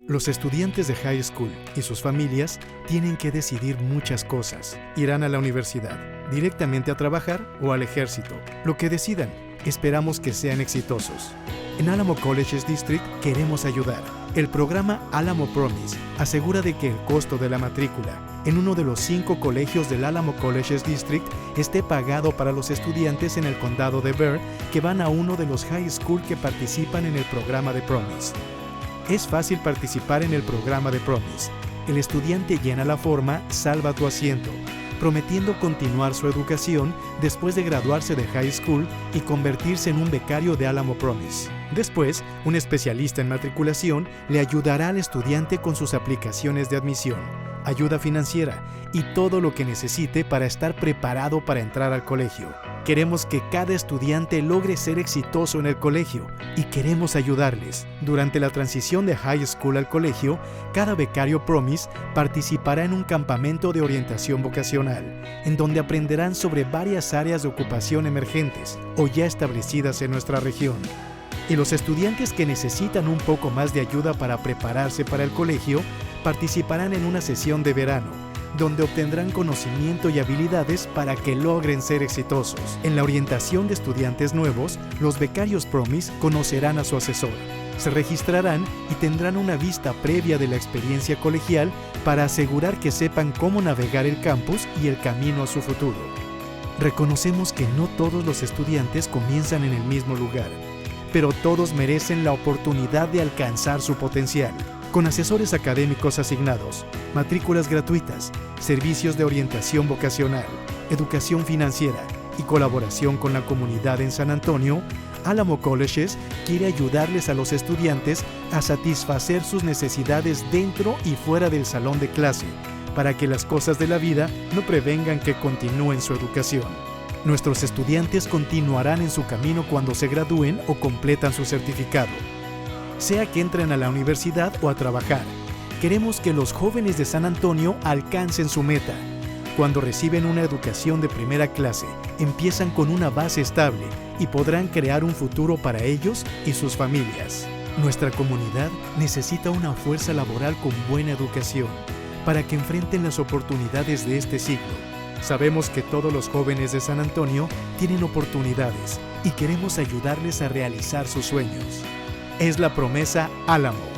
Los estudiantes de high school y sus familias tienen que decidir muchas cosas. Irán a la universidad, directamente a trabajar o al ejército. Lo que decidan, esperamos que sean exitosos. En Alamo Colleges District queremos ayudar. El programa Alamo Promise asegura de que el costo de la matrícula en uno de los 5 colegios del Alamo Colleges District esté pagado para los estudiantes en el condado de Bexar que van a uno de los high school que participan en el programa de Promise. Es fácil participar en el programa de Promise. El estudiante llena la forma Salva tu asiento, prometiendo continuar su educación después de graduarse de high school y convertirse en un becario de Alamo Promise. Después, un especialista en matriculación le ayudará al estudiante con sus aplicaciones de admisión, ayuda financiera y todo lo que necesite para estar preparado para entrar al colegio. Queremos que cada estudiante logre ser exitoso en el colegio y queremos ayudarles. Durante la transición de high school al colegio, cada becario Promise participará en un campamento de orientación vocacional, en donde aprenderán sobre varias áreas de ocupación emergentes o ya establecidas en nuestra región. Y los estudiantes que necesitan un poco más de ayuda para prepararse para el colegio participarán en una sesión de verano, donde obtendrán conocimiento y habilidades para que logren ser exitosos. En la orientación de estudiantes nuevos, los becarios Promise conocerán a su asesor, se registrarán y tendrán una vista previa de la experiencia colegial para asegurar que sepan cómo navegar el campus y el camino a su futuro. Reconocemos que no todos los estudiantes comienzan en el mismo lugar, pero todos merecen la oportunidad de alcanzar su potencial. Con asesores académicos asignados, matrículas gratuitas, servicios de orientación vocacional, educación financiera y colaboración con la comunidad en San Antonio, Alamo Colleges quiere ayudarles a los estudiantes a satisfacer sus necesidades dentro y fuera del salón de clase, para que las cosas de la vida no prevengan que continúen su educación. Nuestros estudiantes continuarán en su camino cuando se gradúen o completan su certificado. Sea que entren a la universidad o a trabajar, queremos que los jóvenes de San Antonio alcancen su meta. Cuando reciben una educación de primera clase, empiezan con una base estable y podrán crear un futuro para ellos y sus familias. Nuestra comunidad necesita una fuerza laboral con buena educación para que enfrenten las oportunidades de este siglo. Sabemos que todos los jóvenes de San Antonio tienen oportunidades y queremos ayudarles a realizar sus sueños. Es la promesa Alamo.